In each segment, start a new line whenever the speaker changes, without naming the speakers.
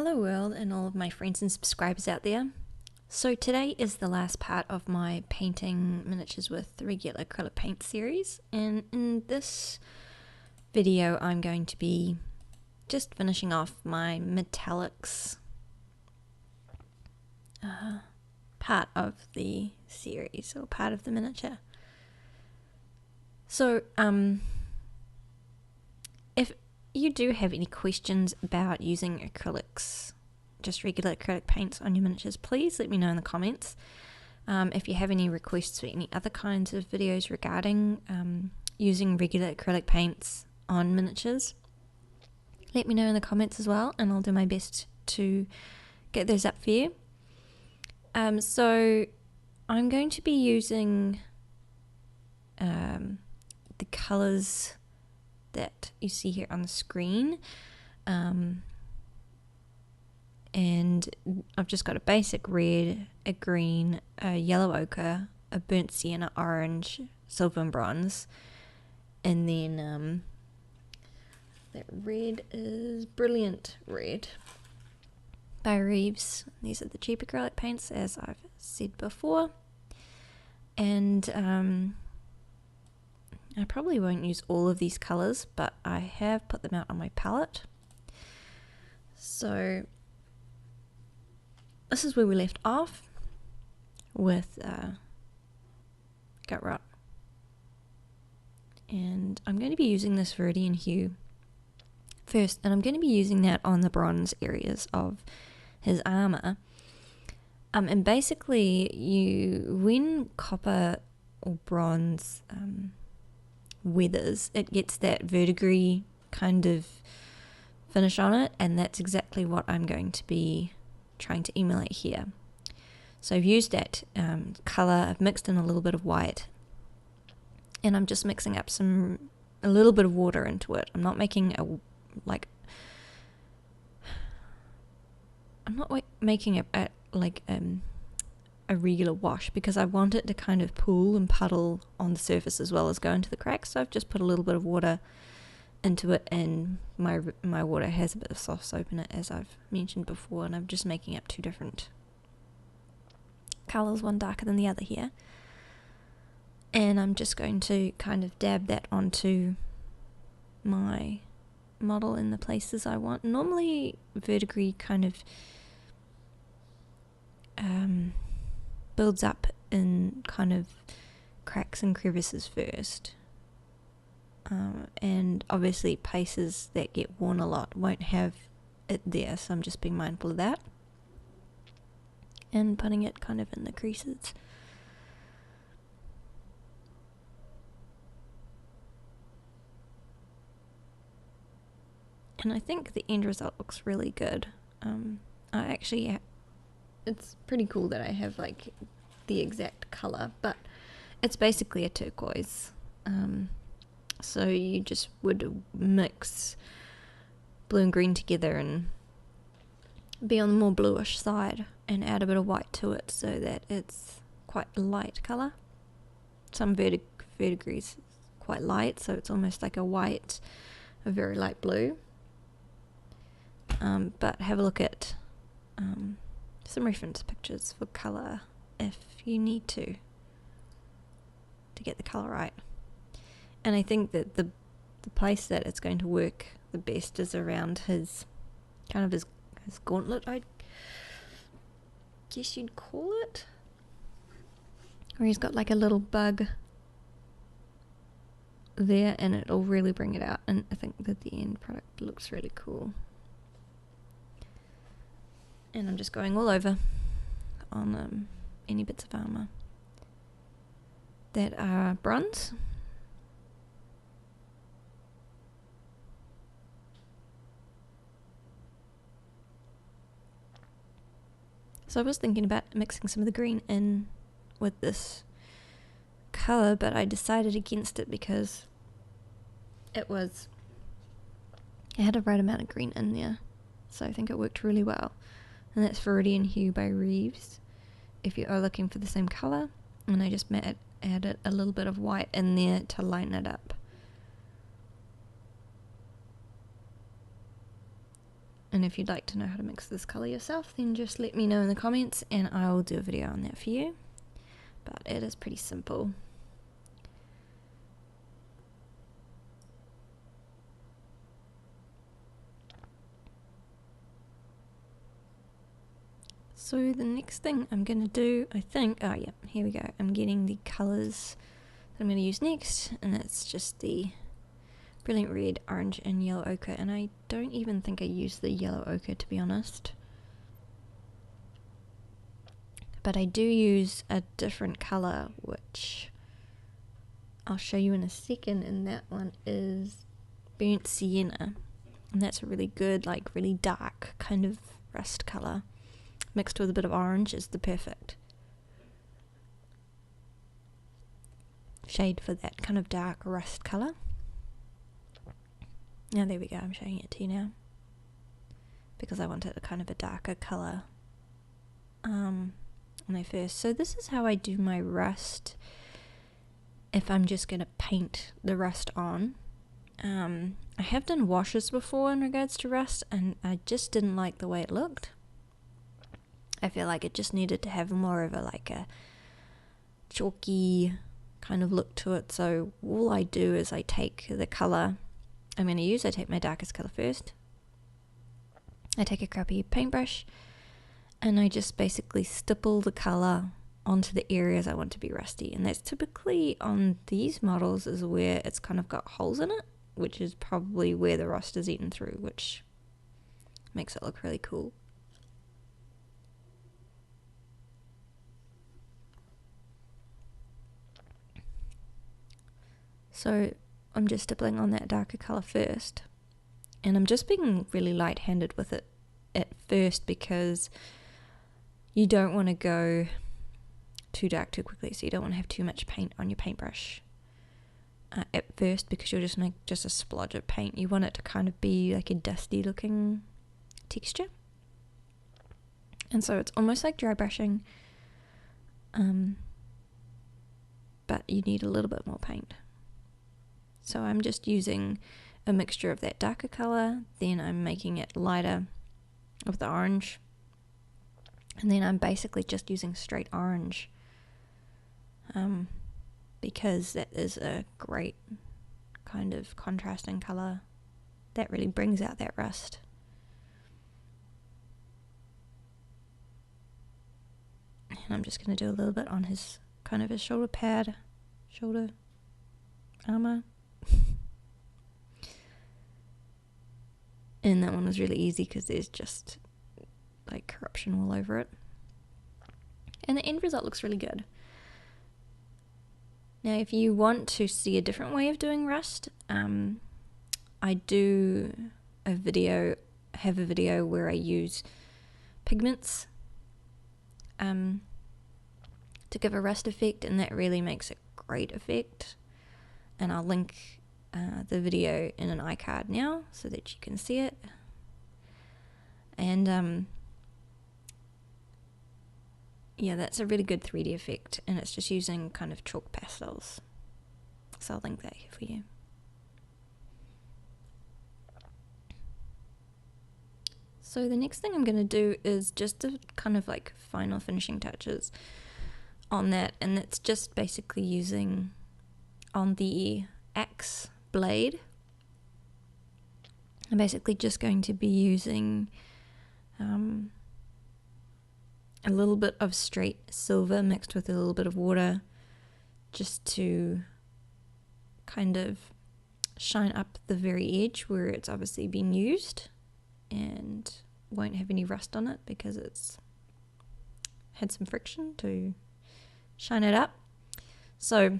Hello world and all of my friends and subscribers out there. So today is the last part of my painting miniatures with the Regular Acrylic paint series, and in this video I'm going to be just finishing off my metallics part of the series, or part of the miniature. So if you do have any questions about using acrylics, just regular acrylic paints on your miniatures, please let me know in the comments. If you have any requests for any other kinds of videos regarding using regular acrylic paints on miniatures, let me know in the comments as well, and I'll do my best to get those up for you. So I'm going to be using the colours that you see here on the screen, and I've just got a basic red, a green, a yellow ochre, a burnt sienna orange, silver and bronze, and then that red is Brilliant Red by Reeves. These are the cheap acrylic paints, as I've said before, and I probably won't use all of these colours, but I have put them out on my palette. So this is where we left off with Gut Rot. And I'm going to be using this Viridian Hue first, and I'm going to be using that on the bronze areas of his armour. And basically, when copper or bronze weathers, it gets that verdigris kind of finish on it, and that's exactly what I'm going to be trying to emulate here. So I've used that colour, I've mixed in a little bit of white, and I'm just mixing up a little bit of water into it. I'm not making a regular wash, because I want it to kind of pool and puddle on the surface as well as go into the cracks. So I've just put a little bit of water into it, and my water has a bit of soft soap in it, as I've mentioned before, and I'm just making up two different colours, one darker than the other here. And I'm just going to kind of dab that onto my model in the places I want. Normally verdigris kind of builds up in kind of cracks and crevices first, and obviously places that get worn a lot won't have it there, so I'm just being mindful of that and putting it kind of in the creases. And I think the end result looks really good. It's pretty cool that I have like the exact colour, but it's basically a turquoise. So you just would mix blue and green together and be on the more bluish side and add a bit of white to it so that it's quite a light colour. Some verdigris is quite light, so it's almost like a very light blue. But have a look at some reference pictures for colour if you need to get the colour right. And I think that the place that it's going to work the best is around his gauntlet, I guess you'd call it, where he's got like a little bug there, and it'll really bring it out, and I think that the end product looks really cool. And I'm just going all over on any bits of armour that are bronze. So I was thinking about mixing some of the green in with this colour, but I decided against it because it had the right amount of green in there, so I think it worked really well. And that's Viridian Hue by Reeves, if you are looking for the same colour. And I just added a little bit of white in there to line it up. And if you'd like to know how to mix this colour yourself, then just let me know in the comments and I will do a video on that for you. But it is pretty simple. So the next thing I'm going to do, I think, oh yeah, here we go. I'm getting the colours that I'm going to use next, and it's just the Brilliant Red, Orange and Yellow Ochre, and I don't even think I used the Yellow Ochre, to be honest. But I do use a different colour, which I'll show you in a second, and that one is Burnt Sienna. And that's a really good, like really dark kind of rust colour. Mixed with a bit of orange is the perfect shade for that kind of dark rust colour. Now there we go, I'm showing it to you now. Because I wanted a kind of a darker colour when I first. So this is how I do my rust if I'm just going to paint the rust on. I have done washes before in regards to rust, and I just didn't like the way it looked. I feel like it just needed to have more of a like a chalky kind of look to it. So all I do is I take the colour I'm going to use, I take my darkest colour first. I take a crappy paintbrush and I just basically stipple the colour onto the areas I want to be rusty. And that's typically on these models is where it's kind of got holes in it, which is probably where the rust is eaten through, which makes it look really cool. So I'm just stippling on that darker colour first, and I'm just being really light-handed with it at first because you don't want to go too dark too quickly, so you don't want to have too much paint on your paintbrush at first, because you'll just make just a splodge of paint. You want it to kind of be like a dusty looking texture, and so it's almost like dry brushing, but you need a little bit more paint. So I'm just using a mixture of that darker colour, then I'm making it lighter with the orange, and then I'm basically just using straight orange, because that is a great kind of contrasting colour that really brings out that rust. And I'm just going to do a little bit on his kind of his shoulder pad, shoulder armour. And that one was really easy because there's just like corruption all over it. And the end result looks really good. Now if you want to see a different way of doing rust, I do have a video where I use pigments to give a rust effect, and that really makes a great effect. And I'll link the video in an iCard now so that you can see it. And yeah, that's a really good 3D effect, and it's just using kind of chalk pastels. So I'll link that here for you. So the next thing I'm going to do is just the kind of like final finishing touches on that, and that's just basically using on the axe blade. I'm basically just going to be using a little bit of straight silver mixed with a little bit of water, just to kind of shine up the very edge where it's obviously been used and won't have any rust on it because it's had some friction to shine it up. So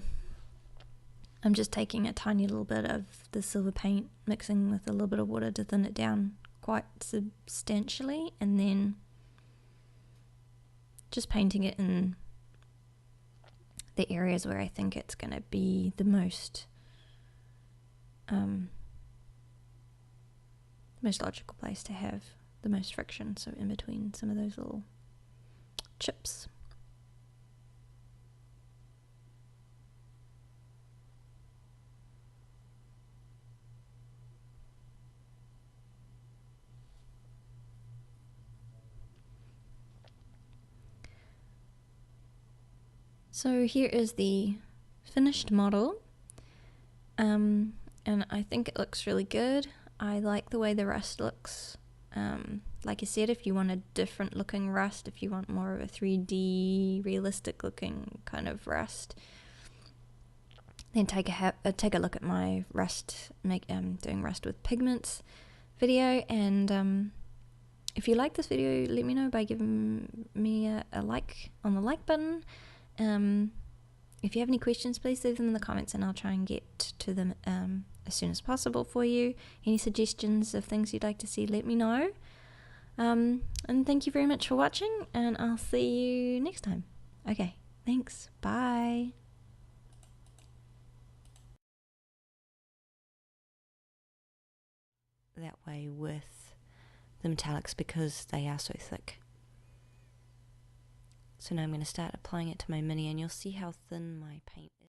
I'm just taking a tiny little bit of the silver paint, mixing with a little bit of water to thin it down quite substantially, and then just painting it in the areas where I think it's going to be the most logical place to have the most friction, so in between some of those little chips. So here is the finished model, and I think it looks really good. I like the way the rust looks. Like I said, if you want a different looking rust, if you want more of a 3D realistic looking kind of rust, then take a look at my rust, doing rust with pigments video. And if you like this video, let me know by giving me a like on the like button. If you have any questions, please leave them in the comments and I'll try and get to them as soon as possible for you. Any suggestions of things you'd like to see, let me know. And thank you very much for watching, and I'll see you next time. Okay, thanks. Bye. That way with the metallics because they are so thick. So now I'm going to start applying it to my mini, and you'll see how thin my paint is.